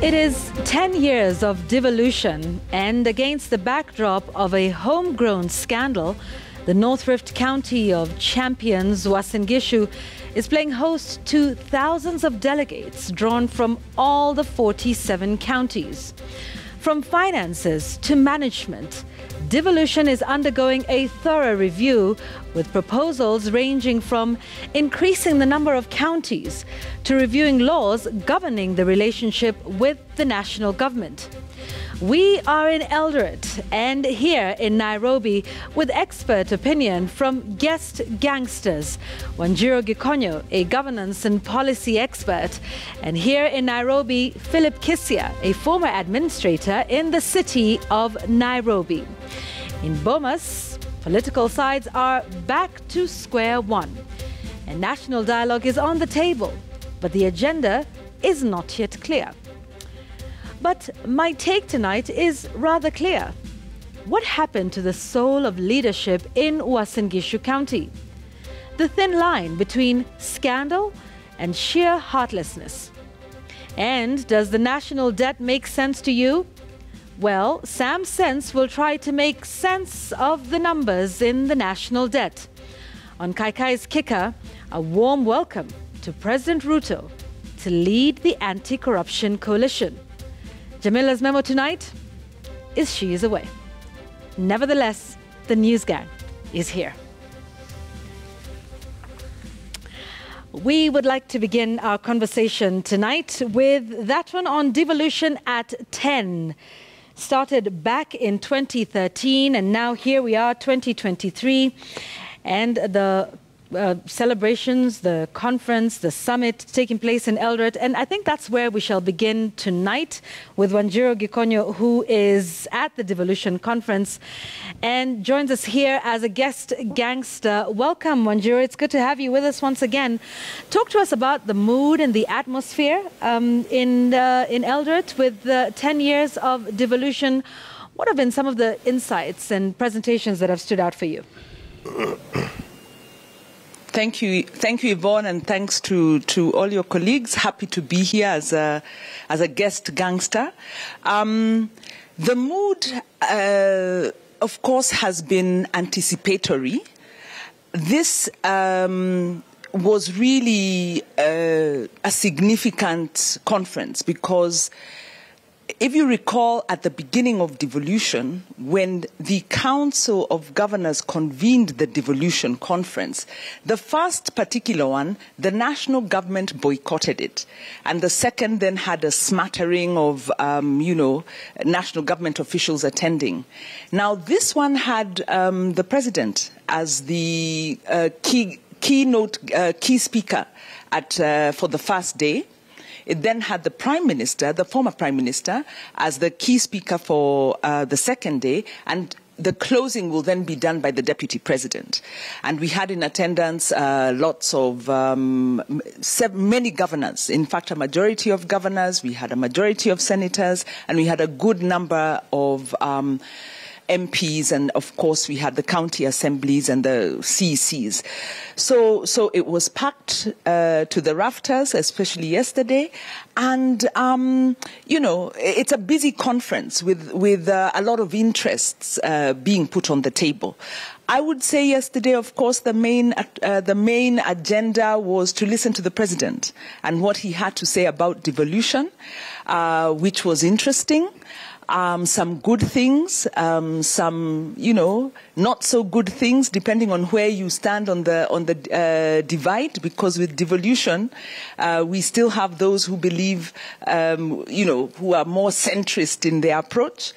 It is 10 years of devolution, and against the backdrop of a homegrown scandal, the North Rift County of Champions, Uasin Gishu, is playing host to thousands of delegates drawn from all the 47 counties. From finances to management, devolution is undergoing a thorough review, with proposals ranging from increasing the number of counties to reviewing laws governing the relationship with the national government. We are in Eldoret and here in Nairobi with expert opinion from guest gangsters, Wanjiru Gikonyo, a governance and policy expert, and here in Nairobi, Philip Kisia, a former administrator in the city of Nairobi. In Bomas, political sides are back to square one, and national dialogue is on the table, but the agenda is not yet clear. But my take tonight is rather clear. What happened to the soul of leadership in Uasin Gishu County? The thin line between scandal and sheer heartlessness. And does the national debt make sense to you? Well, Sam Sense will try to make sense of the numbers in the national debt. On Kaikai's Kicker, a warm welcome to President Ruto to lead the anti-corruption coalition. Jamila's memo tonight is she is away. Nevertheless, the news gang is here. We would like to begin our conversation tonight with that one on devolution at 10. Started back in 2013, and now here we are, 2023, and the celebrations, the conference, the summit taking place in Eldoret. And I think that's where we shall begin tonight with Wanjiru Gikonyo, who is at the Devolution Conference and joins us here as a guest gangster. Welcome, Wanjiru. It's good to have you with us once again. Talk to us about the mood and the atmosphere in Eldoret with 10 years of devolution. What have been some of the insights and presentations that have stood out for you? Thank you, Yvonne, and thanks to all your colleagues. Happy to be here as a guest gangster. The mood, of course, has been anticipatory. This was really a significant conference because, if you recall, at the beginning of devolution, when the Council of Governors convened the devolution conference, the first particular one, the national government boycotted it. And the second then had a smattering of, national government officials attending. Now, this one had the president as the key speaker for the first day. It then had the Prime Minister, the former Prime Minister, as the key speaker for the second day, and the closing will then be done by the Deputy President. And we had in attendance lots of, many governors, in fact a majority of governors, we had a majority of senators, and we had a good number of MPs, and of course we had the county assemblies and the CECs. So it was packed to the rafters, especially yesterday. And, it's a busy conference with a lot of interests being put on the table. I would say yesterday, of course, the main agenda was to listen to the president and what he had to say about devolution, which was interesting. Some good things, some, not so good things, depending on where you stand on the divide. Because with devolution, we still have those who believe, who are more centrist in their approach.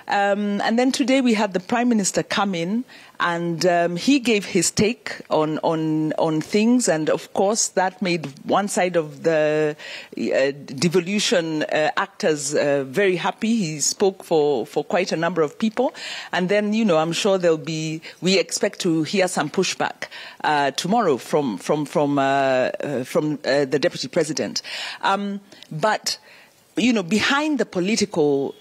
And then today we had the Prime Minister come in, and he gave his take on things, and of course that made one side of the devolution actors very happy. He spoke for quite a number of people, and then I'm sure we expect to hear some pushback tomorrow from the Deputy President, but behind the political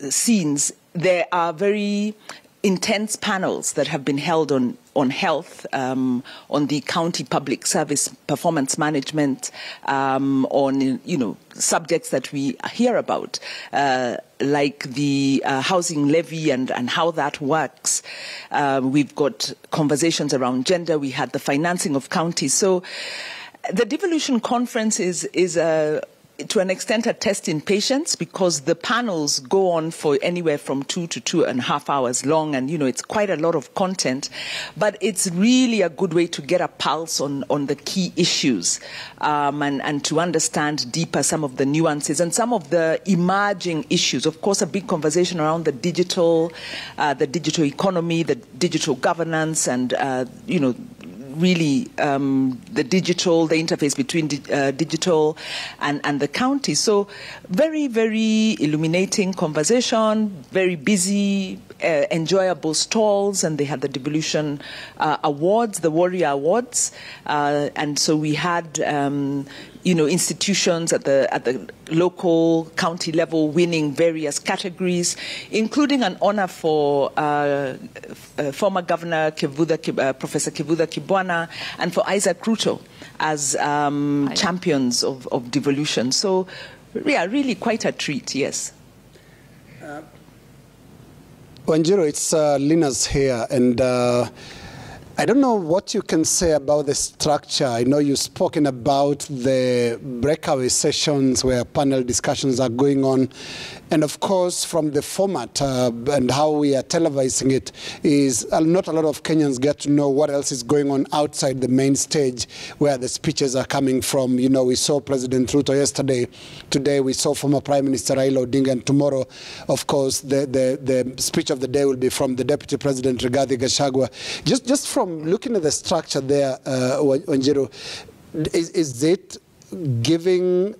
scenes, there are very intense panels that have been held on on health, on the county public service performance management, on subjects that we hear about, like the housing levy and how that works. We've got conversations around gender. We had the financing of counties. So the Devolution Conference is to an extent a test in patience, because the panels go on for anywhere from 2 to 2.5 hours long, and it's quite a lot of content, but it's really a good way to get a pulse on the key issues, and to understand deeper some of the nuances and some of the emerging issues. Of course, a big conversation around the digital economy, the digital governance, and really the interface between digital and the county. So very, very illuminating conversation, very busy, enjoyable stalls, and they had the Devolution Awards, the Warrior Awards, and so we had institutions at the local county level winning various categories, including an honor for former Governor Professor Kivutha Kibwana, and for Isaac Ruto as champions of devolution. So, yeah, really quite a treat, yes. Wanjiru, it's Linus here, and I don't know what you can say about the structure. I know you've spoken about the breakaway sessions where panel discussions are going on. And of course, from the format and how we are televising it, is not a lot of Kenyans get to know what else is going on outside the main stage where the speeches are coming from. We saw President Ruto yesterday. Today we saw former Prime Minister Raila Odinga. And tomorrow, of course, the speech of the day will be from the Deputy President Rigathi Gachagua. Just from looking at the structure there, Wanjiru, is it giving...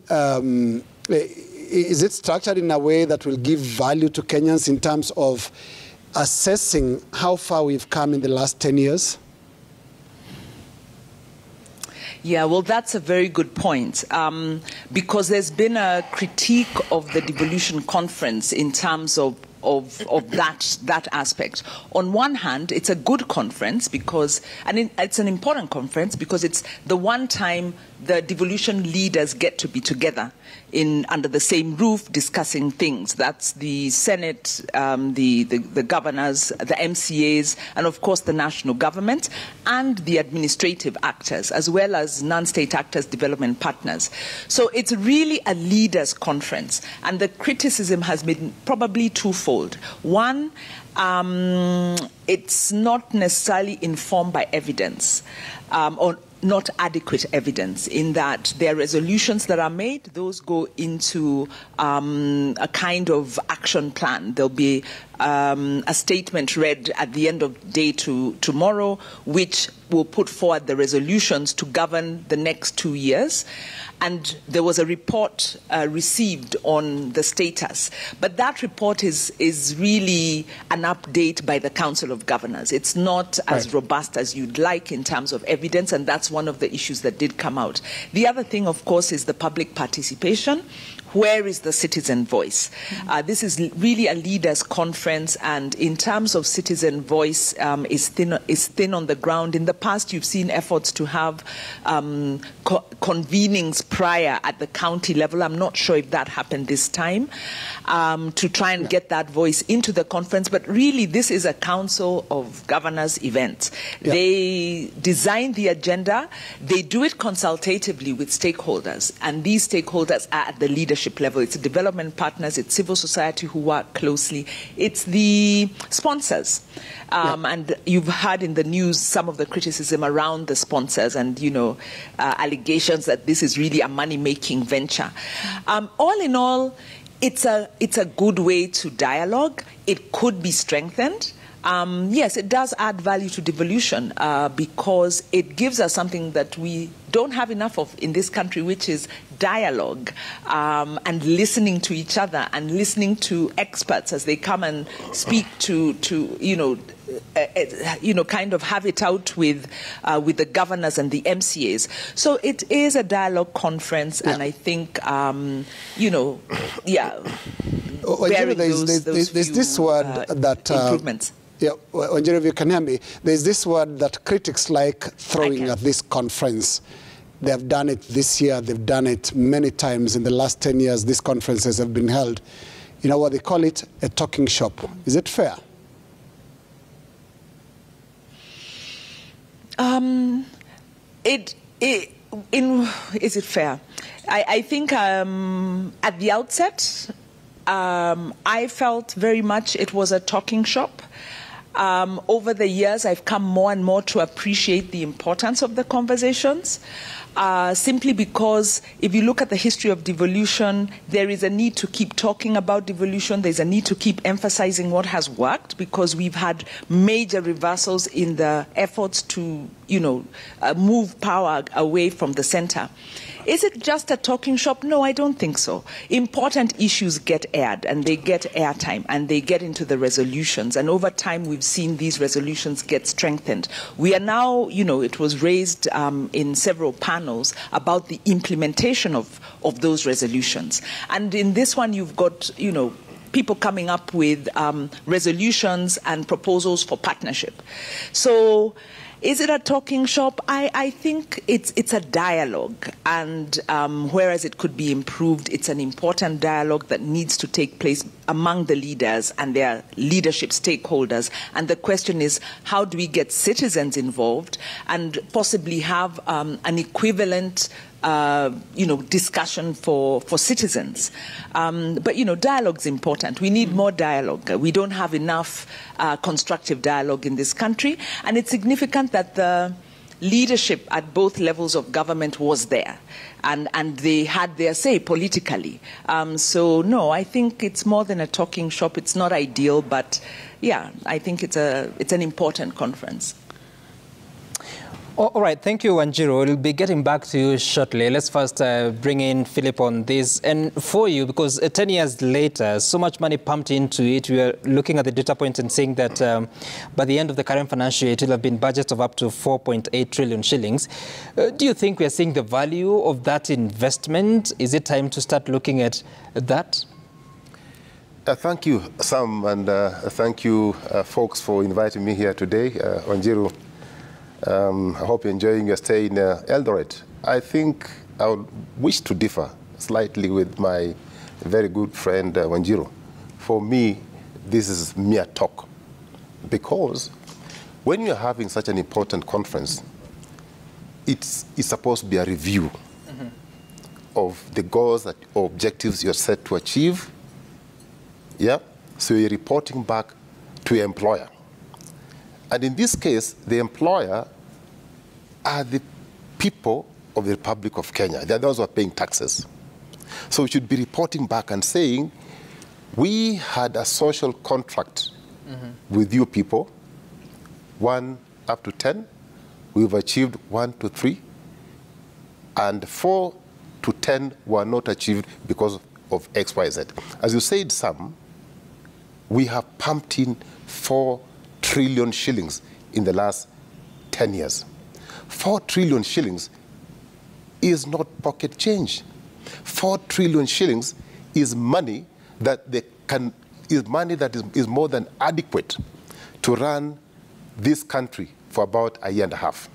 is it structured in a way that will give value to Kenyans in terms of assessing how far we've come in the last 10 years? Yeah, well, that's a very good point, because there's been a critique of the Devolution Conference in terms of that aspect. On one hand, it's a good conference because, and it's an important conference because it's the one time the devolution leaders get to be together under the same roof discussing things. That's the Senate, the governors, the MCAs, and of course the national government and the administrative actors, as well as non-state actors, development partners. So it's really a leaders' conference, and the criticism has been probably twofold. One, it's not necessarily informed by evidence, or not adequate evidence, in that there are resolutions that are made, those go into a kind of action plan. There'll be a statement read at the end of day tomorrow, which will put forward the resolutions to govern the next 2 years. And there was a report received on the status. But that report is really an update by the Council of Governors. It's not as robust as you'd like in terms of evidence, and that's one of the issues that did come out. The other thing, of course, is the public participation. Where is the citizen voice? This is really a leaders' conference, and in terms of citizen voice, is thin on the ground. In the past, you've seen efforts to have convenings prior at the county level. I'm not sure if that happened this time, to try and get that voice into the conference. But really, this is a Council of Governors event. They design the agenda. They do it consultatively with stakeholders, and these stakeholders are at the leadership level. It's the development partners, it's civil society who work closely, it's the sponsors. And you've heard in the news some of the criticism around the sponsors and, allegations that this is really a money-making venture. All in all, it's a good way to dialogue. It could be strengthened. Yes, it does add value to devolution because it gives us something that we don't have enough of in this country, which is dialogue and listening to each other and listening to experts as they come and speak to kind of have it out with the governors and the MCAs. So it is a dialogue conference, and I think, there's this word that improvements. Yeah, Wanjiru, if you can hear me, there's this word that critics like throwing at this conference. They have done it this year. They've done it many times in the last 10 years. These conferences have been held. You know what they call it? A talking shop. Is it fair? Is it fair? I think at the outset, I felt very much it was a talking shop. Over the years, I've come more and more to appreciate the importance of the conversations, simply because if you look at the history of devolution, there is a need to keep talking about devolution. There's a need to keep emphasizing what has worked, because we've had major reversals in the efforts to, move power away from the center. Is it just a talking shop? No, I don't think so. Important issues get aired, and they get airtime, and they get into the resolutions. And over time, we've seen these resolutions get strengthened. We are now, it was raised in several panels about the implementation of those resolutions. And in this one, you've got, people coming up with resolutions and proposals for partnership. So, is it a talking shop? I think it's a dialogue, and whereas it could be improved, it's an important dialogue that needs to take place among the leaders and their leadership stakeholders. And the question is, how do we get citizens involved and possibly have an equivalent discussion for citizens. But, dialogue is important. We need more dialogue. We don't have enough constructive dialogue in this country. And it's significant that the leadership at both levels of government was there. And they had their say politically. So, no, I think it's more than a talking shop. It's not ideal, but, yeah, I think it's an important conference. All right, thank you, Wanjiru. We'll be getting back to you shortly. Let's first bring in Philip on this. And for you, because 10 years later, so much money pumped into it, we are looking at the data point and saying that by the end of the current financial year, it will have been budgets of up to 4.8 trillion shillings. Do you think we are seeing the value of that investment? Is it time to start looking at that? Thank you, Sam, and thank you, folks, for inviting me here today. Wanjiru, I hope you're enjoying your stay in Eldoret. I think I would wish to differ slightly with my very good friend Wanjiru. For me, this is mere talk, because when you're having such an important conference, it's supposed to be a review of the goals or objectives you're set to achieve. Yeah, so you're reporting back to your employer. And in this case, the employer are the people of the Republic of Kenya. They're those who are paying taxes. So we should be reporting back and saying, we had a social contract with you people, 1 up to 10. We've achieved 1 to 3. And 4 to 10 were not achieved because of X, Y, Z. As you said, Sam, we have pumped in 4 trillion shillings in the last 10 years. 4 trillion shillings is not pocket change. 4 trillion shillings is money that is more than adequate to run this country for about a year and a half.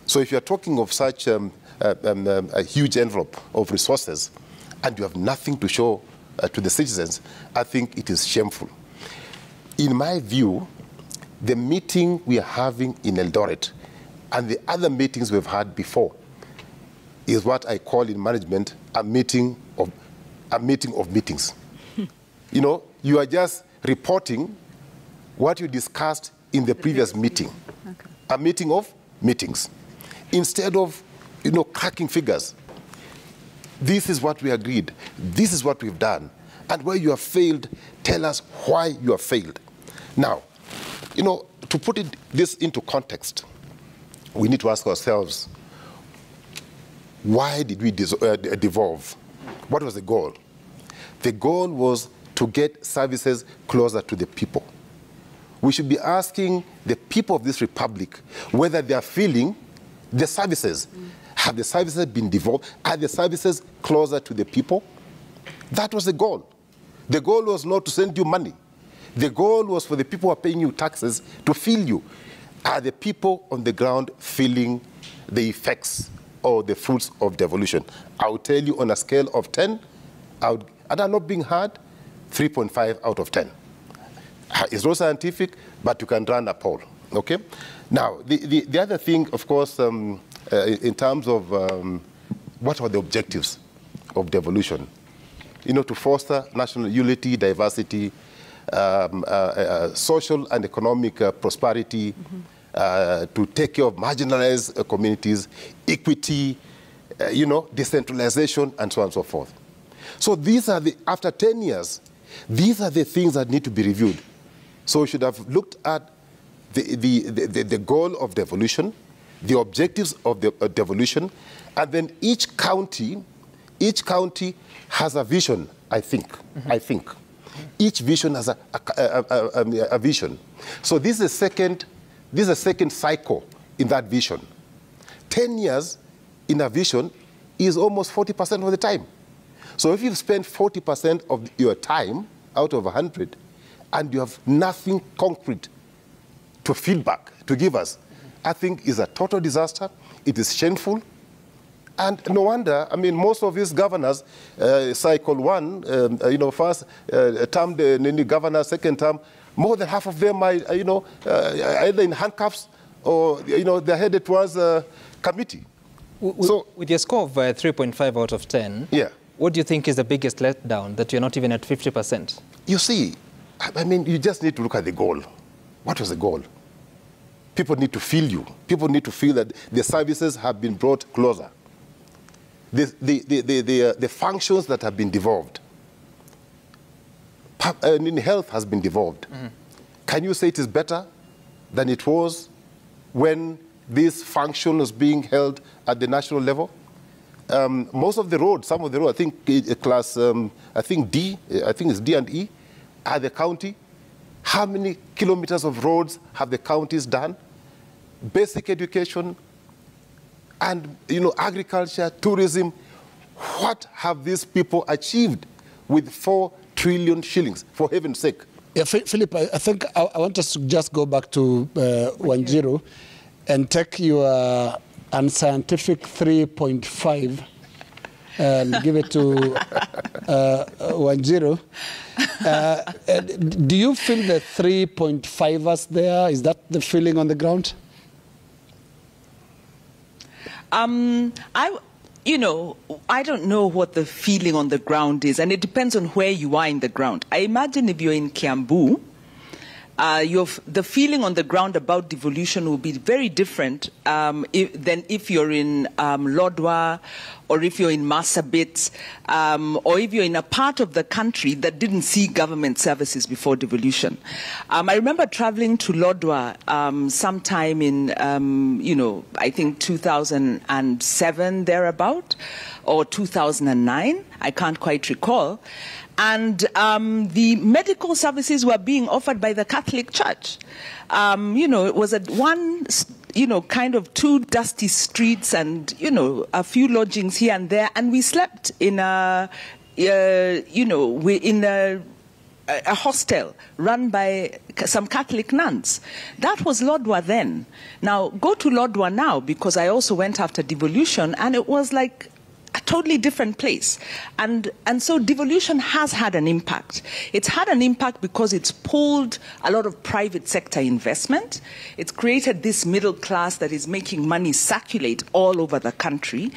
So if you're talking of such a huge envelope of resources and you have nothing to show to the citizens, I think it is shameful. In my view, the meeting we are having in Eldoret and the other meetings we've had before is what I call in management a meeting of meetings. You are just reporting what you discussed in the previous meeting. Okay. A meeting of meetings. Instead of, cracking figures. This is what we agreed. This is what we've done. And where you have failed, tell us why you have failed. Now, to put this into context, we need to ask ourselves, why did we devolve? What was the goal? The goal was to get services closer to the people. We should be asking the people of this republic whether they are feeling the services. Have the services been devolved? Are the services closer to the people? That was the goal. The goal was not to send you money. The goal was for the people who are paying you taxes to feel you. Are the people on the ground feeling the effects or the fruits of devolution? I will tell you on a scale of 10, and I'm not being hard, 3.5 out of 10. It's not scientific, but you can run a poll, okay? Now, the other thing, of course, in terms of what are the objectives of devolution? You know, to foster national unity, diversity, social and economic prosperity, to take care of marginalized communities, equity, you know, decentralization, and so on and so forth. So these are after 10 years, these are the things that need to be reviewed. So we should have looked at the goal of devolution, the objectives of the devolution, and then each county has a vision, I think. Each vision has a vision. So this is a second cycle in that vision. 10 years in a vision is almost 40% of the time. So if you spend 40% of your time out of 100, and you have nothing concrete to feedback, to give us, I think is a total disaster. It is shameful. And no wonder, I mean, most of these governors, cycle one, you know, first term, the governor, second term, more than half of them are, you know, either in handcuffs or, you know, they're headed towards a committee. So, with your score of 3.5 out of 10, yeah, what do you think is the biggest letdown, that you're not even at 50%? You see, I mean, you just need to look at the goal. What was the goal? People need to feel you. People need to feel that the services have been brought closer. The functions that have been devolved. Health has been devolved. Can you say it is better than it was when this function was being held at the national level? Most of the roads, some of the roads, I think class, I think D, I think it's D and E, are the county. How many kilometers of roads have the counties done? Basic education and, you know, agriculture, tourism. What have these people achieved with 4 trillion shillings, for heaven's sake? Yeah, Philip, I think I want us to just go back to Wanjiru and take your unscientific 3.5 and give it to Wanjiru. Do you feel the 3.5ers there? Is that the feeling on the ground? You know, I don't know what the feeling on the ground is, and it depends on where you are in the ground. I imagine if you're in Kiambu, the feeling on the ground about devolution will be very different than if you're in Lodwar, or if you're in Marsabit, or if you're in a part of the country that didn't see government services before devolution. I remember traveling to Lodwar sometime in, you know, I think 2007 thereabout, or 2009, I can't quite recall. And the medical services were being offered by the Catholic Church. You know, it was at one, you know, kind of 2 dusty streets and, you know, a few lodgings here and there. And we slept in a, you know, in a hostel run by some Catholic nuns. That was Lodwar then. Now, go to Lodwar now, because I also went after devolution, and it was like a totally different place. And so devolution has had an impact. It's had an impact because it's pulled a lot of private sector investment. It's created this middle class that is making money circulate all over the country.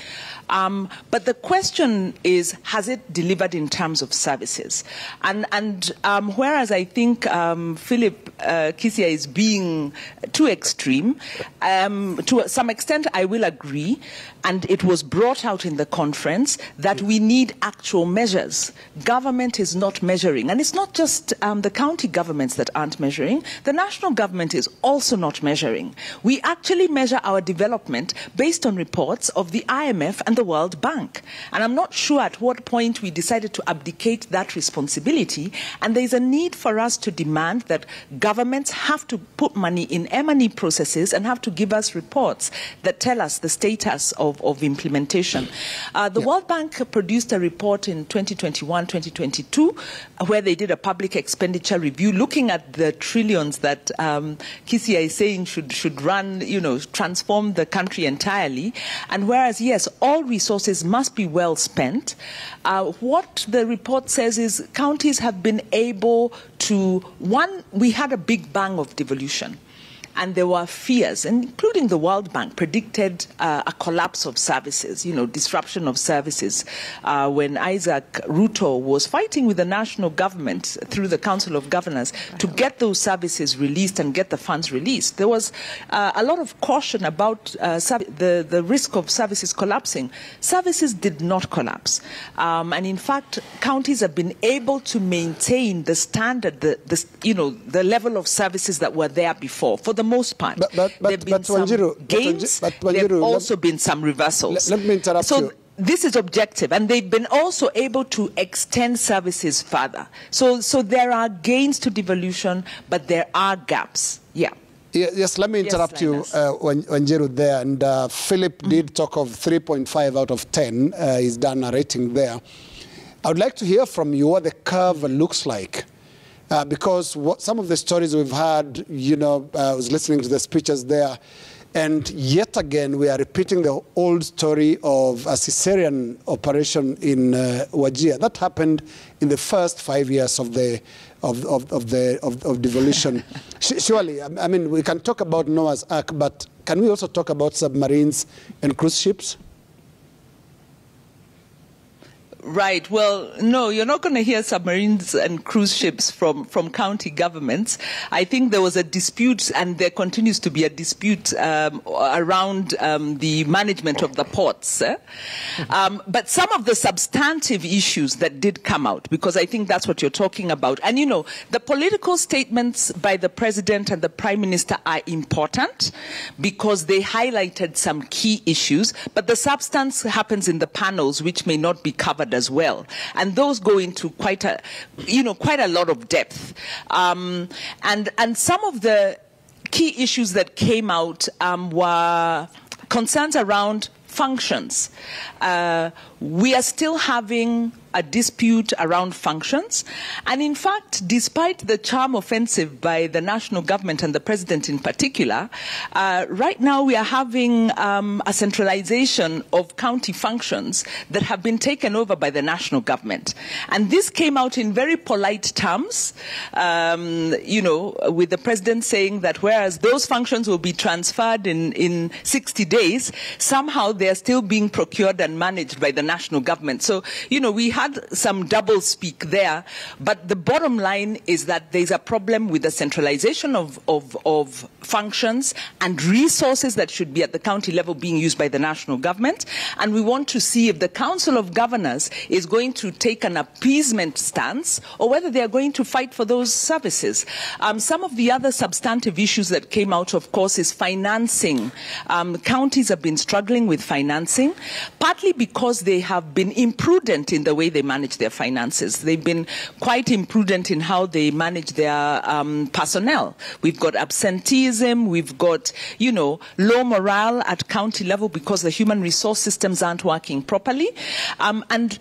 But the question is, has it delivered in terms of services? And whereas I think Philip Kisia is being too extreme, to some extent I will agree, and it was brought out in the conference that we need actual measures. Government is not measuring, and it's not just the county governments that aren't measuring. The national government is also not measuring. We actually measure our development based on reports of the IMF and the World Bank. And I'm not sure at what point we decided to abdicate that responsibility, and there's a need for us to demand that governments have to put money in M&E processes and have to give us reports that tell us the status of implementation. The World Bank produced a report in 2021, 2022, where they did a public expenditure review looking at the trillions that Kisia is saying should run, transform the country entirely. And whereas, yes, all resources must be well spent, what the report says is counties have been able to, one, we had a big bang of devolution. And there were fears, including the World Bank, predicted a collapse of services, disruption of services. When Isaac Ruto was fighting with the national government through the Council of Governors to get those services released and get the funds released, there was a lot of caution about the risk of services collapsing. Services did not collapse. And in fact, counties have been able to maintain the standard, the level of services that were there before. For the most part, there have been some gains, there have also been some reversals. Let me interrupt you. This is objective, and they've been also able to extend services further. So there are gains to devolution, but there are gaps. Yes, let me interrupt you, Wanjiru, there. And Philip did talk of 3.5 out of 10. He's done a rating there. I would like to hear from you what the curve looks like. Because some of the stories we've had, I was listening to the speeches there, and yet again we are repeating the old story of a cesarean operation in Wajir. That happened in the first 5 years of devolution. Surely, I mean, we can talk about Noah's Ark, but can we also talk about submarines and cruise ships? Right. Well, no, you're not going to hear submarines and cruise ships from county governments. I think there was a dispute, and there continues to be a dispute around the management of the ports. But some of the substantive issues that did come out, because I think that's what you're talking about. And, the political statements by the President and the Prime Minister are important because they highlighted some key issues, but the substance happens in the panels, which may not be covered as well, and those go into quite a lot of depth, and some of the key issues that came out were concerns around functions. We are still having a dispute around functions. And in fact, despite the charm offensive by the national government and the president in particular, right now we are having a centralization of county functions that have been taken over by the national government. And this came out in very polite terms, with the president saying that whereas those functions will be transferred in 60 days, somehow they are still being procured and managed by the national government. So, we had some double speak there, but the bottom line is that there's a problem with the centralization of functions and resources that should be at the county level being used by the national government. And we want to see if the Council of Governors is going to take an appeasement stance or whether they are going to fight for those services. Some of the other substantive issues that came out, of course, is financing. Counties have been struggling with financing, partly because they have been imprudent in the way they manage their finances. They've been quite imprudent in how they manage their personnel. We've got absenteeism, we've got, low morale at county level because the human resource systems aren't working properly. And,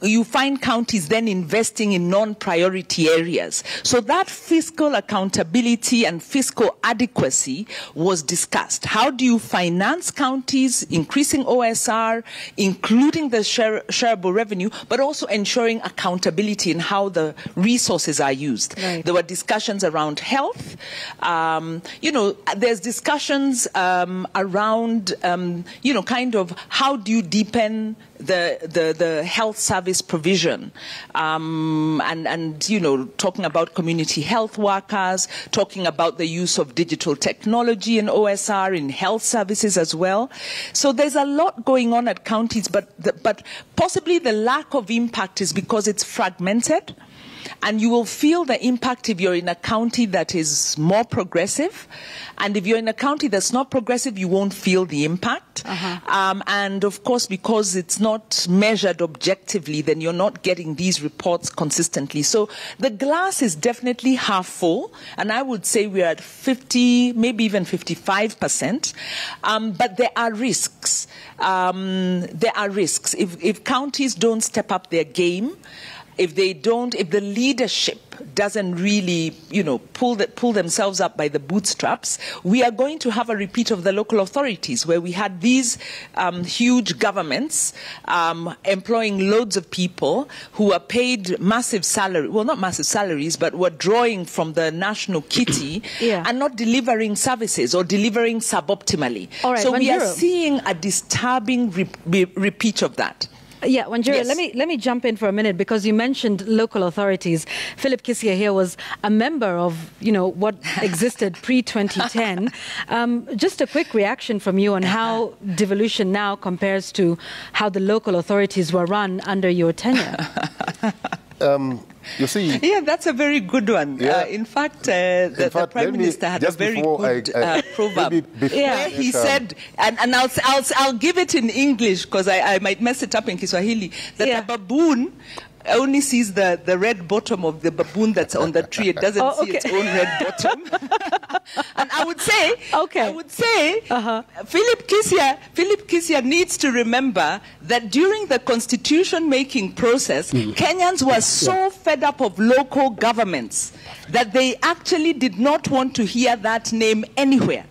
you find counties then investing in non-priority areas. So that fiscal accountability and fiscal adequacy was discussed. How do you finance counties, increasing OSR, including the shareable revenue, but also ensuring accountability in how the resources are used? Right. There were discussions around health. There's discussions around, kind of how do you deepen the health service provision, and talking about community health workers, talking about the use of digital technology and OSR in health services as well. So there's a lot going on at counties, but possibly the lack of impact is because it's fragmented. And you will feel the impact if you're in a county that is more progressive. And if you're in a county that's not progressive, you won't feel the impact. And of course, because it's not measured objectively, then you're not getting these reports consistently. So the glass is definitely half full. And I would say we're at 50, maybe even 55%. But there are risks. There are risks. If counties don't step up their game, if the leadership doesn't really, pull themselves up by the bootstraps, we are going to have a repeat of the local authorities where we had these huge governments employing loads of people who were paid massive salary, well, not massive salaries, but were drawing from the national kitty and not delivering services or delivering suboptimally. All right, so we are Wanjiru, seeing a disturbing repeat of that. Yeah, Wanjiru, Yes. let me jump in for a minute because you mentioned local authorities. Philip Kisia here was a member of, what existed pre-2010. Just a quick reaction from you on how devolution now compares to how the local authorities were run under your tenure. You see, yeah, that's a very good one. Yeah. In fact, the Prime Minister had a very good proverb where he said, and I'll give it in English because I might mess it up in Kiswahili, that a baboon only sees the red bottom of the baboon that's on the tree. It doesn't see its own red bottom. And I would say, Philip Kisia needs to remember that during the constitution-making process, Kenyans were so fed up of local governments that they actually did not want to hear that name anywhere.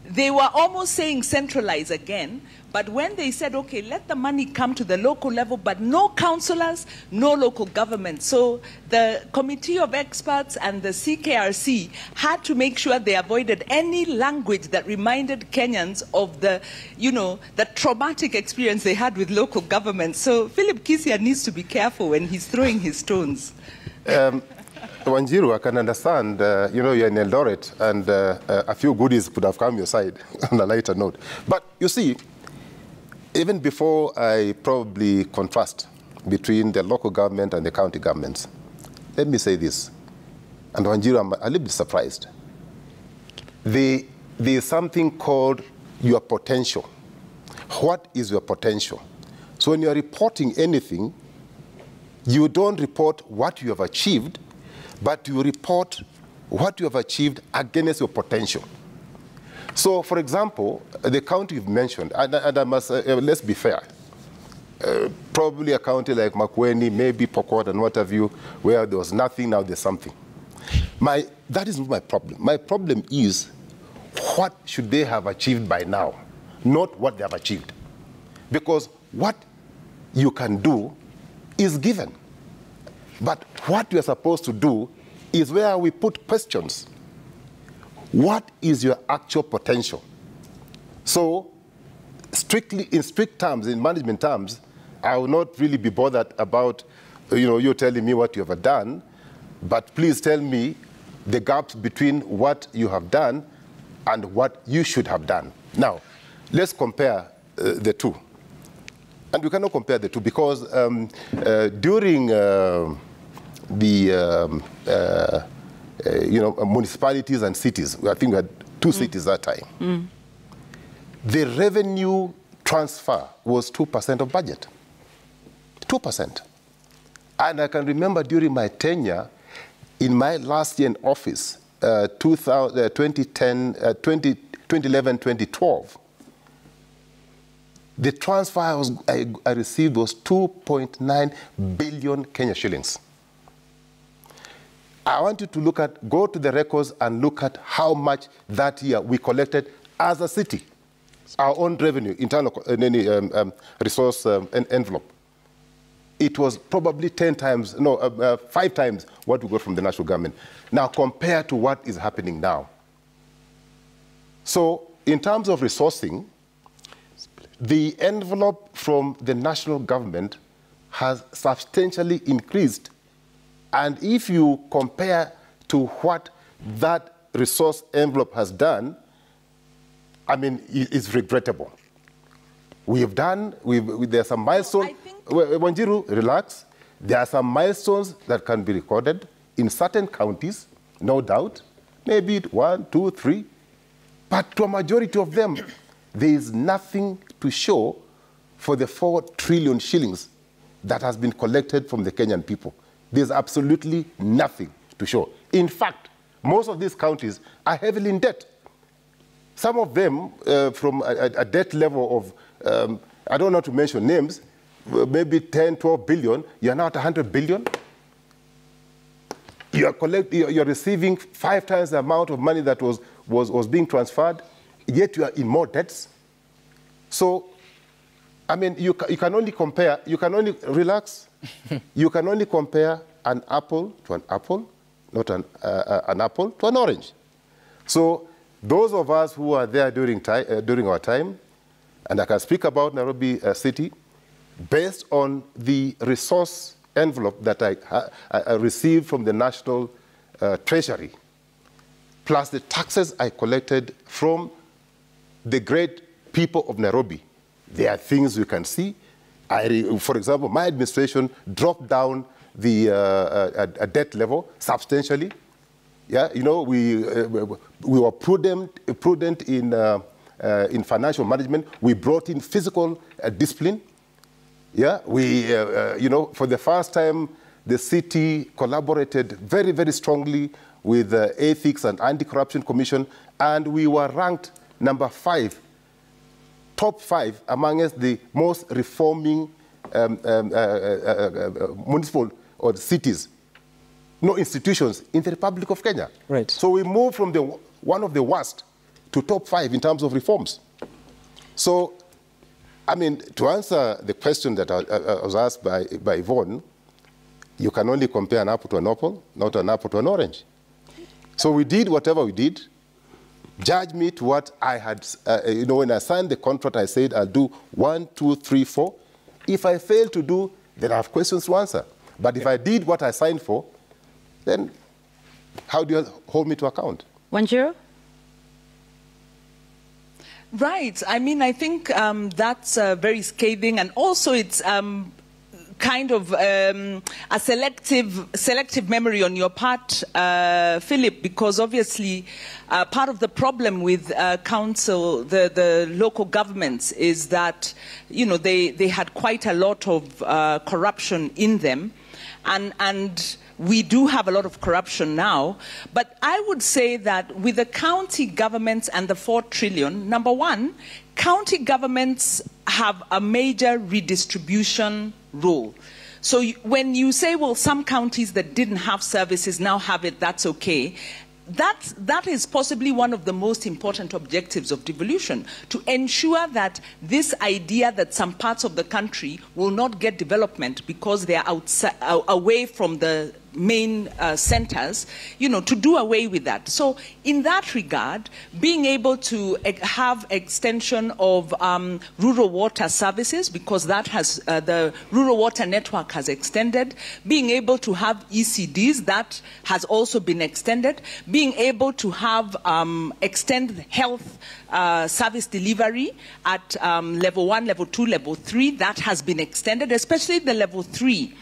They were almost saying centralize again. But when they said, okay, let the money come to the local level, but no councillors, no local government. So the committee of experts and the CKRC had to make sure they avoided any language that reminded Kenyans of the, the traumatic experience they had with local government. So Philip Kisia needs to be careful when he's throwing his stones. Wanjiru, I can understand, you're in Eldoret, and a few goodies could have come your side on a lighter note. But you see, even before I probably contrast between the local government and the county governments, let me say this, and Wanjiru, I'm a little bit surprised. There is something called your potential. What is your potential? So when you're reporting anything, you don't report what you have achieved, but you report what you have achieved against your potential. So, for example, the county you've mentioned, and I must, let's be fair, probably a county like Makueni, maybe Pokot and what have you, where there was nothing, now there's something. That is not my problem. My problem is what should they have achieved by now, not what they have achieved. Because what you can do is given. But what we are supposed to do is where we put questions. What is your actual potential? So, in strict terms, in management terms, I will not really be bothered about, you telling me what you have done, but please tell me the gaps between what you have done and what you should have done. Now, let's compare the two. And we cannot compare the two because during municipalities and cities, I think we had two cities that time. The revenue transfer was 2% of budget. 2%. And I can remember during my tenure, in my last year in office, 2011, 2012, the transfer I received was 2.9 billion Kenya shillings. I want you to go to the records and look at how much that year we collected as a city, our own revenue, internal resource envelope. It was probably 5 times what we got from the national government. Now, compared to what is happening now. So, in terms of resourcing, the envelope from the national government has substantially increased. And if you compare to what that resource envelope has done, I mean, it's regrettable. We have done, there's some milestone. Wanjiru, relax. There are some milestones that can be recorded in certain counties, no doubt, maybe 1, 2, 3, but to a majority of them, there is nothing to show for the 4 trillion shillings that has been collected from the Kenyan people. There's absolutely nothing to show. In fact, most of these counties are heavily in debt. Some of them from a debt level of, I don't know to mention names, maybe 10, 12 billion, you're now at 100 billion. You're receiving 5 times the amount of money that was being transferred, yet you are in more debts. So, I mean, you can only compare, you can only relax, you can only compare an apple to an apple, not an apple to an orange. So those of us who are there during our time, and I can speak about Nairobi City, based on the resource envelope that I received from the National Treasury, plus the taxes I collected from the great people of Nairobi, there are things you can see. For example, my administration dropped down the debt level substantially. Yeah, you know, we were prudent in financial management. We brought in physical discipline. Yeah, you know, for the first time, the city collaborated very, very strongly with the Ethics and Anti-Corruption Commission, and we were ranked number 5, top 5 amongst the most reforming municipal or cities, no institutions in the Republic of Kenya. Right. So we moved from one of the worst to top 5 in terms of reforms. So, I mean, to answer the question that I was asked by Yvonne, you can only compare an apple to an apple, not an apple to an orange. So we did whatever we did. Judge me to what I had, you know, when I signed the contract, I said I'll do 1, 2, 3, 4. If I fail to do, then I have questions to answer. But if I did what I signed for, then how do you hold me to account? Wanjiru? Right. I mean, I think that's very scathing, and also it's kind of a selective memory on your part, Philip, because obviously part of the problem with council, the local governments, is that, you know, they had quite a lot of corruption in them, and we do have a lot of corruption now. But I would say that with the county governments and the 4 trillion, number one, county governments have a major redistribution role. So when you say, well, some counties that didn't have services now have it, that's okay. That is possibly one of the most important objectives of devolution, to ensure that this idea that some parts of the country will not get development because they are away from the main centers, you know, to do away with that. So in that regard, being able to have extension of rural water services, because that has, the rural water network has extended, being able to have ECDs, that has also been extended, being able to have extend health service delivery at level 1, level 2, level 3, that has been extended, especially the level 3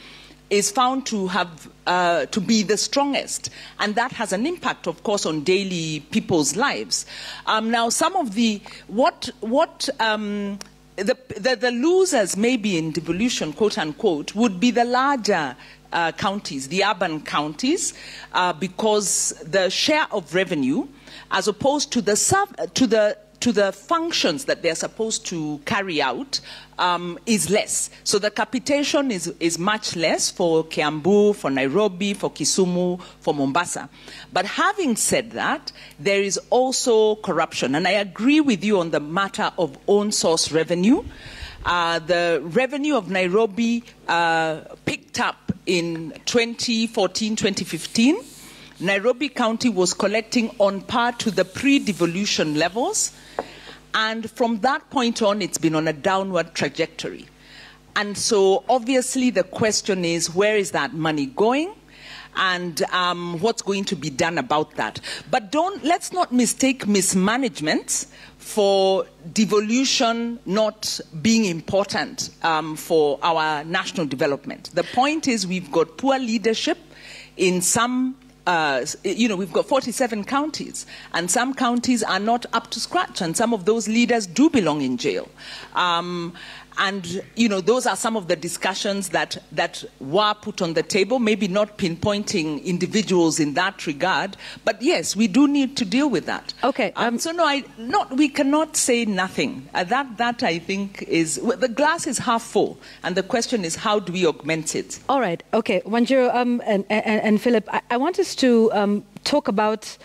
is found to have to be the strongest, and that has an impact, of course, on daily people's lives. Now, some of the the losers maybe in devolution, quote unquote, would be the larger counties, the urban counties, because the share of revenue, as opposed to the functions that they're supposed to carry out, is less. So the capitation is much less for Kiambu, for Nairobi, for Kisumu, for Mombasa. But having said that, there is also corruption. And I agree with you on the matter of own source revenue. The revenue of Nairobi picked up in 2014, 2015. Nairobi County was collecting on par to the pre-devolution levels. And from that point on, it's been on a downward trajectory. And so obviously the question is, where is that money going? and what's going to be done about that. But let's not mistake mismanagement for devolution not being important for our national development. The point is we've got poor leadership in some we've got 47 counties, and some counties are not up to scratch, and some of those leaders do belong in jail. And, those are some of the discussions that were put on the table, maybe not pinpointing individuals in that regard, but yes, we do need to deal with that. Okay. We cannot say nothing. That I think is, the glass is half full, and the question is how do we augment it? All right. Okay. Wanjiru and Philip, I want us to talk about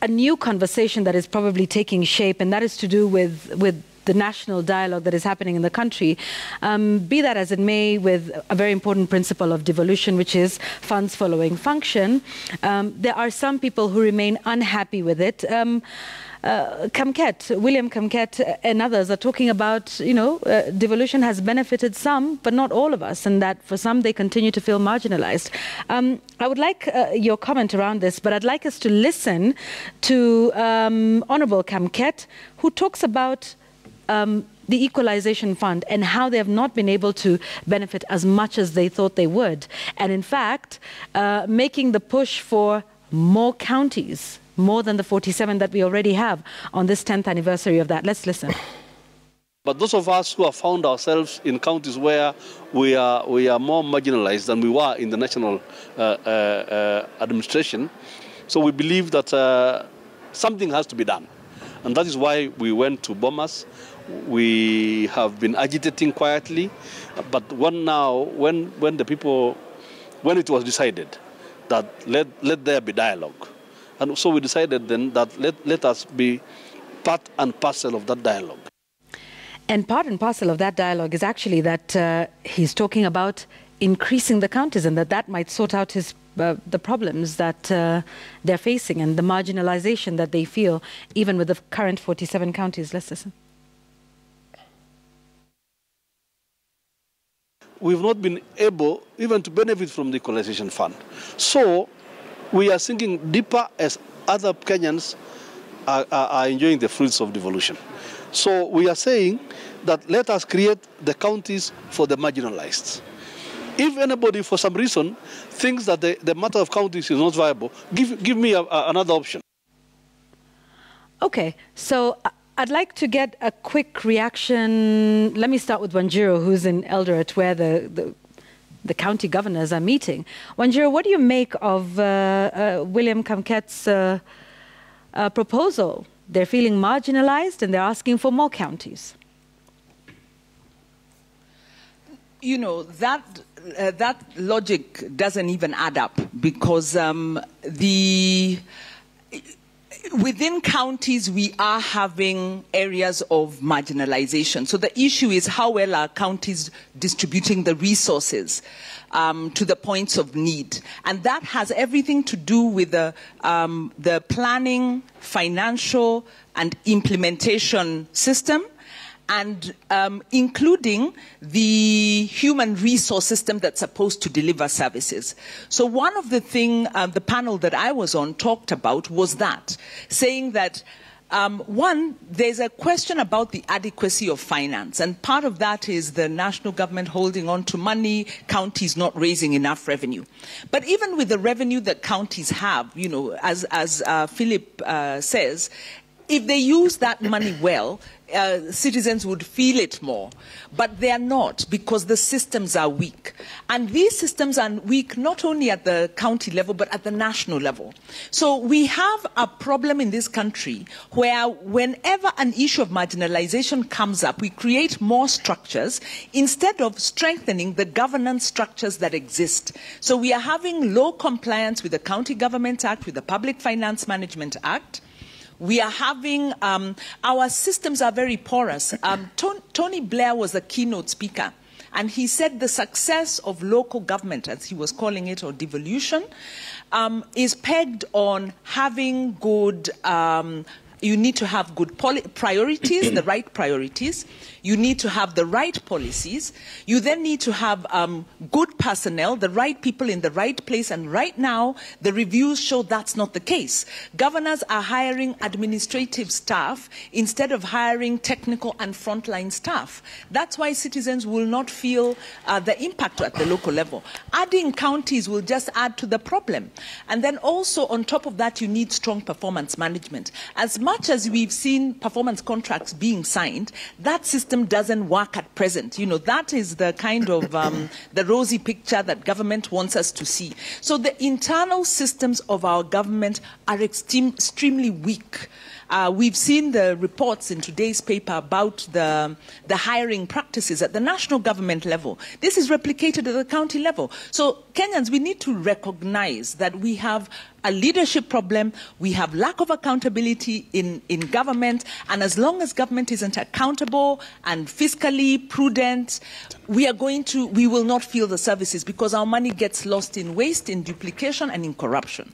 a new conversation that is probably taking shape, and that is to do with the national dialogue that is happening in the country, be that as it may, with a very important principle of devolution, which is funds following function. There are some people who remain unhappy with it. William Kamket and others are talking about, devolution has benefited some, but not all of us, and that for some they continue to feel marginalized. I would like your comment around this, but I'd like us to listen to Honorable Kamket, who talks about the Equalization Fund and how they have not been able to benefit as much as they thought they would. And in fact, making the push for more counties, more than the 47 that we already have on this 10th anniversary of that. Let's listen. But those of us who have found ourselves in counties where we are more marginalized than we were in the national administration, so we believe that something has to be done. And that is why we went to Bomas. We have been agitating quietly, but when it was decided that let there be dialogue, and so we decided then that let us be part and parcel of that dialogue. And part and parcel of that dialogue is actually that he's talking about increasing the counties, and that might sort out the problems that they're facing and the marginalization that they feel, even with the current 47 counties. Let's listen. We've not been able even to benefit from the Equalization Fund. So we are sinking deeper as other Kenyans are enjoying the fruits of devolution. So we are saying that let us create the counties for the marginalized. If anybody, for some reason, thinks that the matter of counties is not viable, give me another option. Okay, so I'd like to get a quick reaction. Let me start with Wanjiru, who's in Eldoret, where the county governors are meeting. Wanjiru, what do you make of William Kamket's proposal? They're feeling marginalized and they're asking for more counties. That logic doesn't even add up, because within counties, we are having areas of marginalization. So the issue is how well are counties distributing the resources to the points of need. And that has everything to do with the planning, financial, and implementation system, and including the human resource system that's supposed to deliver services. So one of the things the panel that I was on talked about was that, saying that one, there's a question about the adequacy of finance, and part of that is the national government holding on to money, counties not raising enough revenue. But even with the revenue that counties have, as Philip says, if they use that money well, citizens would feel it more. But they are not, because the systems are weak. And these systems are weak not only at the county level, but at the national level. So we have a problem in this country where whenever an issue of marginalization comes up, we create more structures instead of strengthening the governance structures that exist. So we are having low compliance with the County Government Act, with the Public Finance Management Act. We are having, our systems are very porous. Tony Blair was the keynote speaker, and he said the success of local government, as he was calling it, or devolution, is pegged on having good you need to have good priorities, the right priorities. You need to have the right policies. You then need to have good personnel, the right people in the right place. And right now, the reviews show that's not the case. Governors are hiring administrative staff instead of hiring technical and frontline staff. That's why citizens will not feel the impact at the local level. Adding counties will just add to the problem. And then also on top of that, you need strong performance management. As much as we've seen performance contracts being signed, that system doesn't work at present. You know, that is the kind of the rosy picture that government wants us to see. So the internal systems of our government are extremely weak. We've seen the reports in today's paper about the hiring practices at the national government level. This is replicated at the county level. So Kenyans, we need to recognize that we have a leadership problem, we have lack of accountability in government, and as long as government isn't accountable and fiscally prudent, we will not feel the services because our money gets lost in waste, in duplication, and in corruption.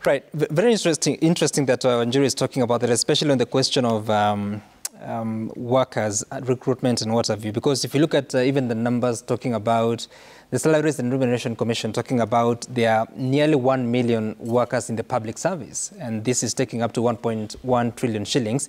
Right. Very interesting that Wanjiru is talking about that, especially on the question of workers, recruitment and what have you. Because if you look at even the numbers talking about the Salaries and Remuneration Commission talking about there are nearly 1 million workers in the public service. And this is taking up to 1.1 trillion shillings.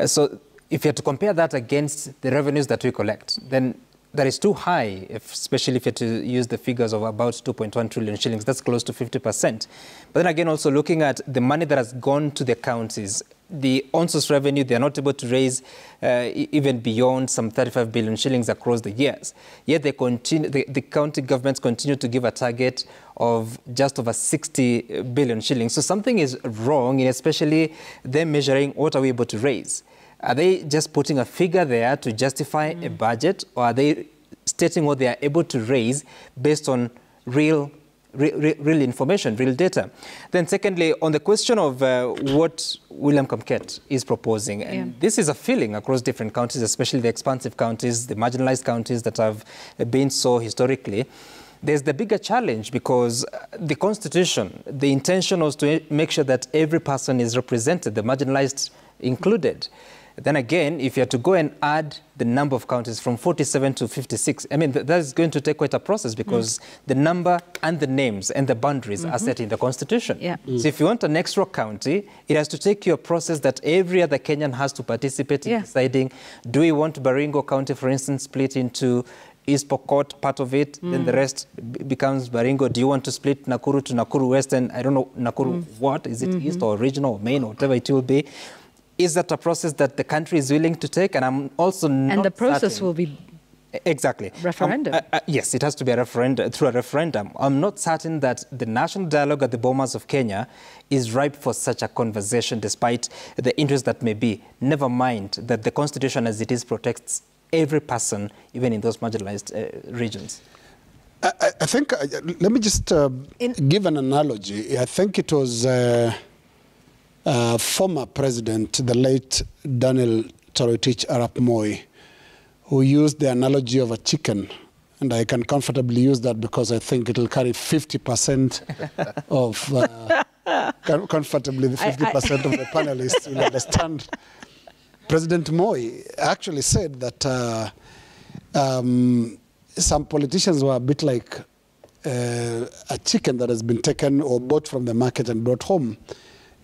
So if you have to compare that against the revenues that we collect, then that is too high, especially if you have to use the figures of about 2.1 trillion shillings. That's close to 50%. But then again, also looking at the money that has gone to the counties, the on-source revenue, they're not able to raise even beyond some 35 billion shillings across the years. Yet they continue, the county governments continue to give a target of just over 60 billion shillings. So something is wrong, especially them measuring what are we able to raise. Are they just putting a figure there to justify a budget, or are they stating what they are able to raise based on real information, real data? Then secondly, on the question of what William Kamket is proposing, and this is a feeling across different counties, especially the expansive counties, the marginalized counties that have been so historically, there's the bigger challenge because the Constitution, the intention was to make sure that every person is represented, the marginalized included. Then again, if you have to go and add the number of counties from 47 to 56, I mean, that is going to take quite a process because the number and the names and the boundaries are set in the Constitution. So if you want an extra county, it has to take you a process that every other Kenyan has to participate in deciding, do we want Baringo County, for instance, split into East Pokot, part of it, then the rest becomes Baringo. Do you want to split Nakuru to Nakuru West and, I don't know, Nakuru what? Is it East or regional or main or whatever it will be? Is that a process that the country is willing to take? And I'm also not And the process certain. will be exactly referendum. Yes, it has to be a referendum, through a referendum. I'm not certain that the national dialogue at the Bomas of Kenya is ripe for such a conversation, despite the interest that may be. Never mind that the Constitution as it is protects every person, even in those marginalized regions. I think, let me just give an analogy. I think it was former president, the late Daniel Toroitich Arap Moi, who used the analogy of a chicken. And I can comfortably use that because I think it will carry 50% of, comfortably the 50% of the panelists will understand. President Moi actually said that some politicians were a bit like a chicken that has been taken or bought from the market and brought home.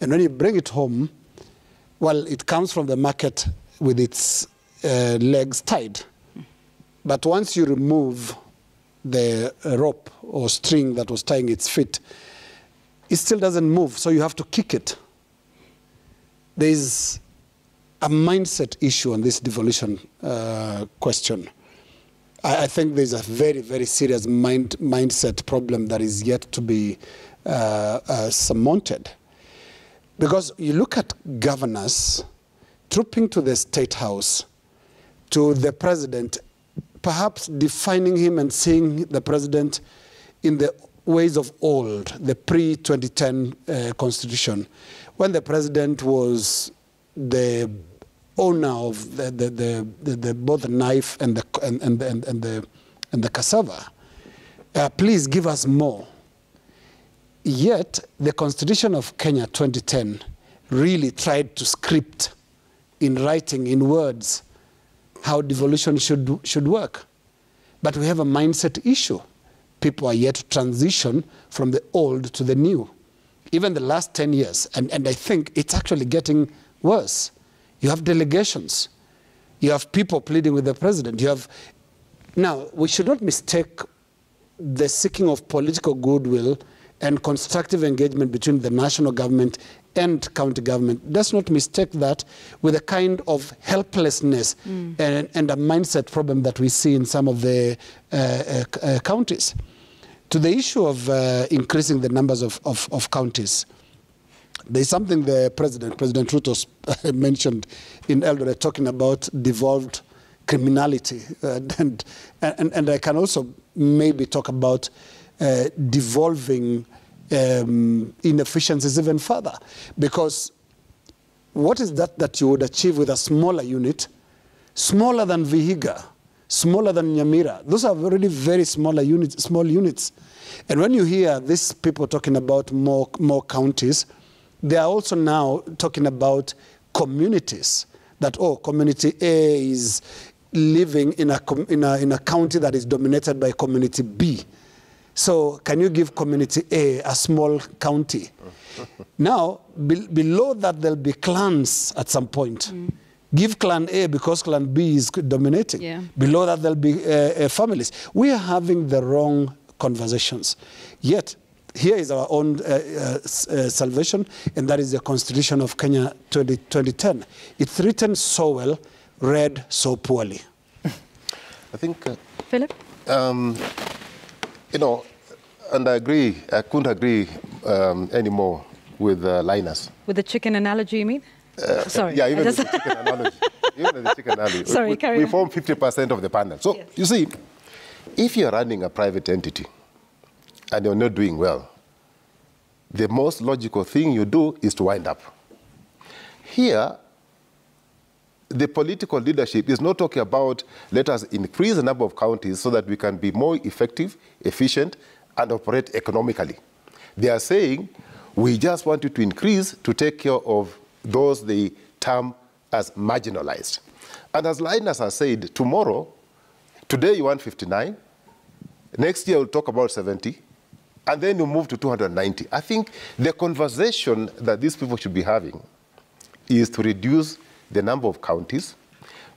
And when you bring it home, well, it comes from the market with its legs tied. But once you remove the rope or string that was tying its feet, it still doesn't move, so you have to kick it. There's a mindset issue on this devolution question. I think there's a very, very serious mindset problem that is yet to be surmounted. Because you look at governors trooping to the State House, to the president, perhaps defining him and seeing the president in the ways of old, the pre-2010 constitution, when the president was the owner of both the knife and the cassava. Please give us more. Yet, the Constitution of Kenya 2010 really tried to script in writing, in words, how devolution should work. But we have a mindset issue. People are yet to transition from the old to the new. Even the last 10 years, and I think it's actually getting worse. You have delegations. You have people pleading with the president. Now, we should not mistake the seeking of political goodwill and constructive engagement between the national government and county government. Let's not mistake that with a kind of helplessness and a mindset problem that we see in some of the counties. To the issue of increasing the numbers of counties, there's something President Ruto mentioned in Eldoret, talking about devolved criminality. And I can also maybe talk about devolving inefficiencies even further. Because what is that you would achieve with a smaller unit, smaller than Vihiga, smaller than Nyamira? Those are already very small units. And when you hear these people talking about more counties, they are also now talking about communities. That, oh, community A is living in a county that is dominated by community B. So can you give community a small county? Now, below that, there'll be clans at some point. Give clan A because clan B is dominating. Yeah. Below that, there'll be families. We are having the wrong conversations. Yet, here is our own salvation, and that is the Constitution of Kenya 2010. It's written so well, read so poorly. I think... Philip? You know, and I agree, I couldn't agree anymore with Linus. With the chicken analogy, you mean? Sorry. Yeah, even the chicken analogy. Even the chicken analogy. Sorry, carry on. We form 50% of the panel. So, yes. You see, if you're running a private entity and you're not doing well, the most logical thing you do is to wind up. Here, the political leadership is not talking about let us increase the number of counties so that we can be more effective, efficient, and operate economically. They are saying, we just want you to increase to take care of those they term as marginalized. And as Linus has said, today you want 59, next year we'll talk about 70, and then you move to 290. I think the conversation that these people should be having is to reduce the number of counties,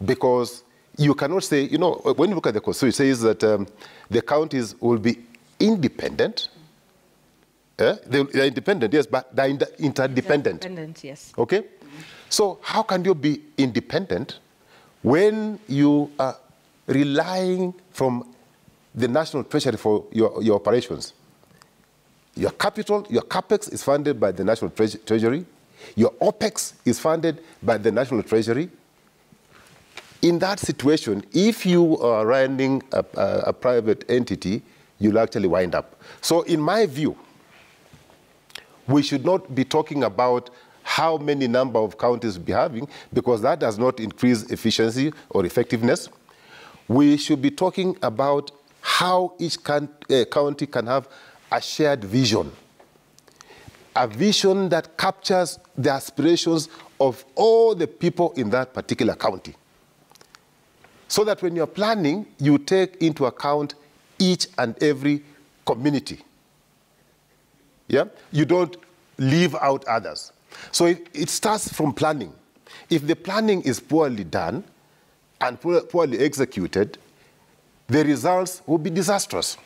because you cannot say, you know, when you look at the Constitution, it says that the counties will be independent. They're independent, yes, but they're interdependent. Independent, yes. Okay? So how can you be independent when you are relying from the national treasury for your operations? Your capital, your CapEx is funded by the national treasury. Your OPEX is funded by the National Treasury. In that situation, if you are running a private entity, you'll actually wind up. So in my view, we should not be talking about how many number of counties we'll be having, because that does not increase efficiency or effectiveness. We should be talking about how each county can have a shared vision. A vision that captures the aspirations of all the people in that particular county. So that when you're planning, you take into account each and every community. Yeah? You don't leave out others. So it starts from planning. If the planning is poorly done and poorly executed, the results will be disastrous.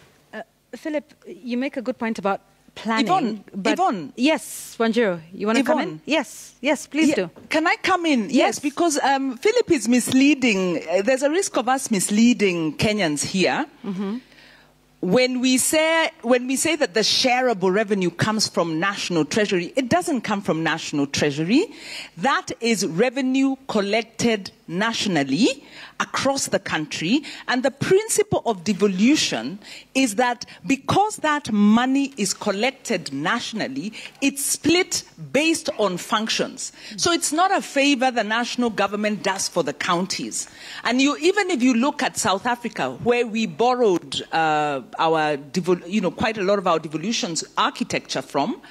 Philip, you make a good point about planning. Yvonne. Yes, Wanjiru, you want to come in? Yes, please do. Can I come in? Yes, because Philip is misleading. There's a risk of us misleading Kenyans here. When we say that the shareable revenue comes from national treasury, it doesn't come from national treasury. That is revenue collected nationally across the country, and the principle of devolution is that because that money is collected nationally, it's split based on functions. So it's not a favor the national government does for the counties. And even if you look at South Africa, where we borrowed quite a lot of our devolutions architecture from,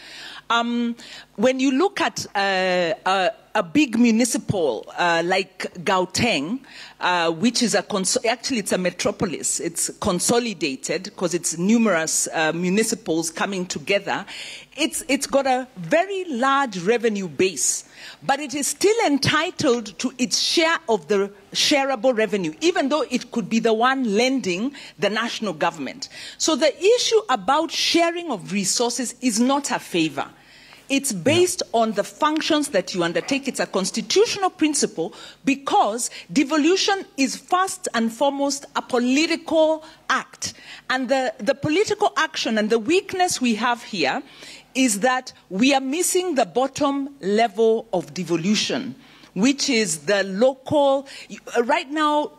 When you look at a big municipal like Gauteng, which is actually it's a metropolis. It's consolidated because it's numerous municipals coming together. It's got a very large revenue base, but it is still entitled to its share of the shareable revenue, even though it could be the one lending the national government. So the issue about sharing of resources is not a favor. It's based on the functions that you undertake. It's a constitutional principle because devolution is first and foremost a political act. And the political action and the weakness we have here is that we are missing the bottom level of devolution, which is the local. Right now,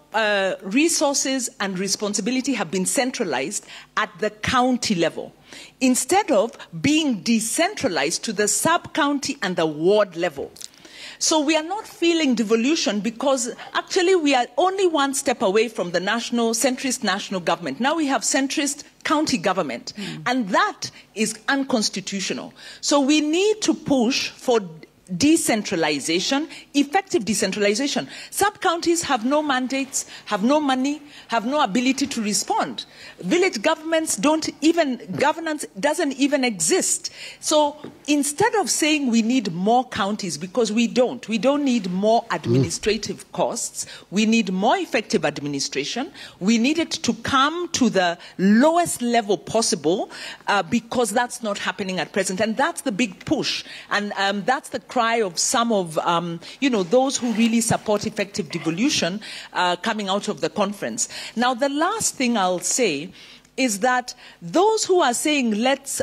resources and responsibility have been centralized at the county level, instead of being decentralized to the sub-county and the ward level. So we are not feeling devolution because actually we are only one step away from the centrist national government. Now we have centrist county government, and that is unconstitutional. So we need to push for decentralization, effective decentralization. Sub-counties have no mandates, have no money, have no ability to respond. Village governments governance doesn't even exist. So instead of saying we need more counties, because we don't need more administrative costs, we need more effective administration, we need it to come to the lowest level possible because that's not happening at present. And that's the big push. And that's the cry of some of, those who really support effective devolution coming out of the conference. Now, the last thing I'll say is that those who are saying let's,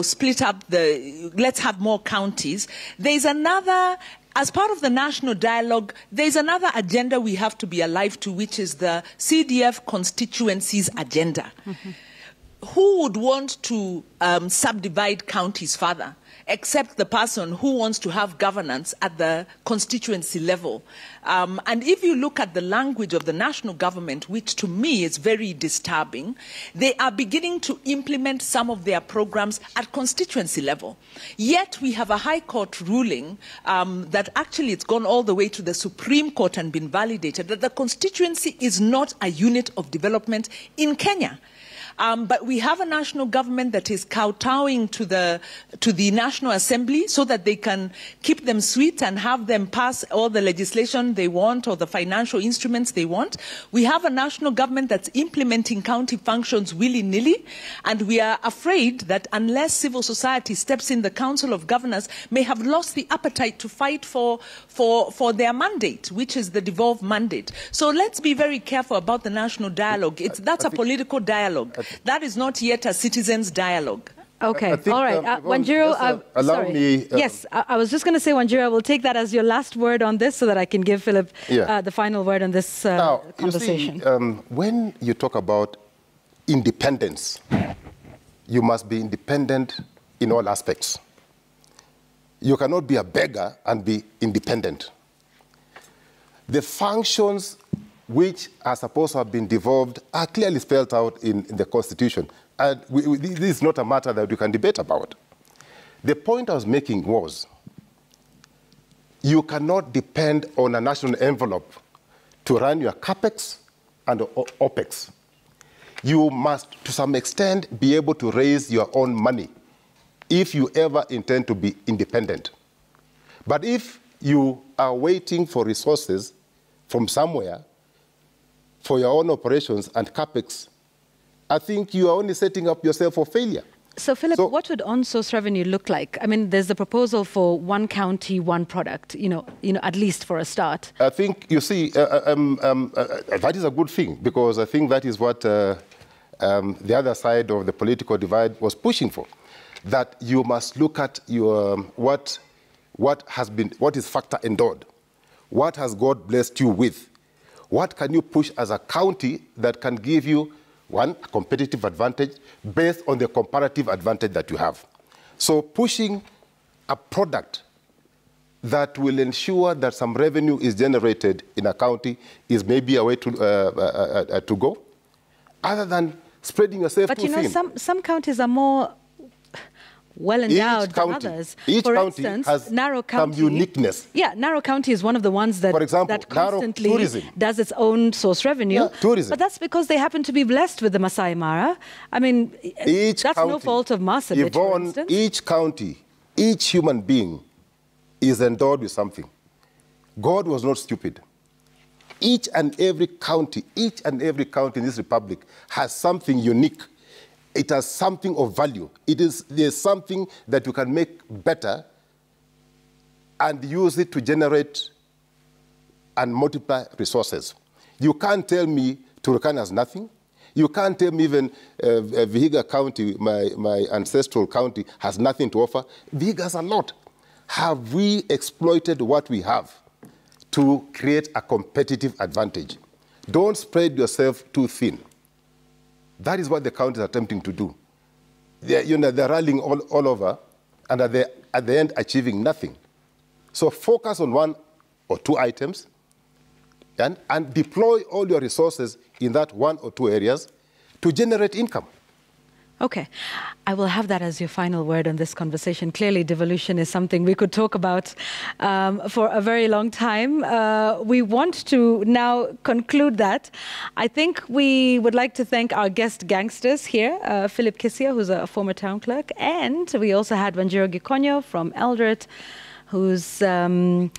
split up let's have more counties, there's another. As part of the national dialogue, there's another agenda we have to be alive to, which is the CDF constituencies agenda. Who would want to subdivide counties further, except the person who wants to have governance at the constituency level? And if you look at the language of the national government, which to me is very disturbing, they are beginning to implement some of their programs at constituency level. Yet we have a High Court ruling that actually it's gone all the way to the Supreme Court and been validated, that the constituency is not a unit of development in Kenya. But we have a national government that is kowtowing to the National Assembly so that they can keep them sweet and have them pass all the legislation they want or the financial instruments they want. We have a national government that's implementing county functions willy-nilly, and we are afraid that unless civil society steps in, the Council of Governors may have lost the appetite to fight for their mandate, which is the devolved mandate. So let's be very careful about the national dialogue. That's a political dialogue. That is not yet a citizens' dialogue. Okay, all right. Wanjiru, allow me... yes, I was just going to say, Wanjiru, I will take that as your last word on this so that I can give Philip the final word on this conversation. You see, when you talk about independence, you must be independent in all aspects. You cannot be a beggar and be independent. The functions which are supposed to have been devolved are clearly spelled out in the Constitution. And this is not a matter that we can debate about. The point I was making was, you cannot depend on a national envelope to run your CAPEX and OPEX. You must, to some extent, be able to raise your own money if you ever intend to be independent. But if you are waiting for resources from somewhere for your own operations and CAPEX, I think you are only setting up yourself for failure. So, Philip, what would on-source revenue look like? I mean, there's the proposal for one county, one product, at least for a start. I think, you see, that is a good thing, because I think that is what the other side of the political divide was pushing for, that you must look at your, what is factor endowed, what has God blessed you with, what can you push as a county that can give you, one, a competitive advantage based on the comparative advantage that you have. So pushing a product that will ensure that some revenue is generated in a county is maybe a way to go, other than spreading yourself too thin. But some counties are more well endowed than others. For instance, Narrow County, some uniqueness. Yeah, Narrow County is one of the ones that, for example, that constantly does its own source revenue. Yeah, tourism. But that's because they happen to be blessed with the Masai Mara. I mean, that's no fault of Marsabit, for instance. Each county, each human being is endowed with something. God was not stupid. Each and every county in this republic has something unique. It has something of value. There's something that you can make better and use it to generate and multiply resources. You can't tell me Turkana has nothing. You can't tell me even Vihiga County, my ancestral county, has nothing to offer. Vihiga has a lot. Have we exploited what we have to create a competitive advantage? Don't spread yourself too thin. That is what the county is attempting to do. They're rallying all over, and at the end achieving nothing. So focus on one or two items, and deploy all your resources in that one or two areas to generate income. Okay. I will have that as your final word on this conversation. Clearly, devolution is something we could talk about for a very long time. We want to now conclude that. I think we would like to thank our guest gangsters here, Philip Kisia, who's a former town clerk, and we also had Wanjiru Gikonyo from Eldoret, who's an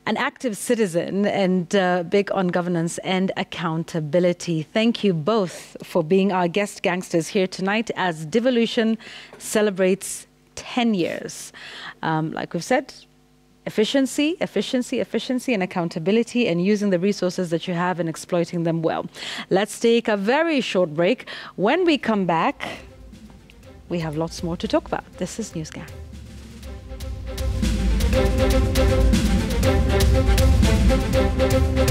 active citizen and big on governance and accountability. Thank you both for being our guest gangsters here tonight as Devolution celebrates 10 years. Like we've said, efficiency, and accountability, and using the resources that you have and exploiting them well. Let's take a very short break. When we come back, we have lots more to talk about. This is NewsGang.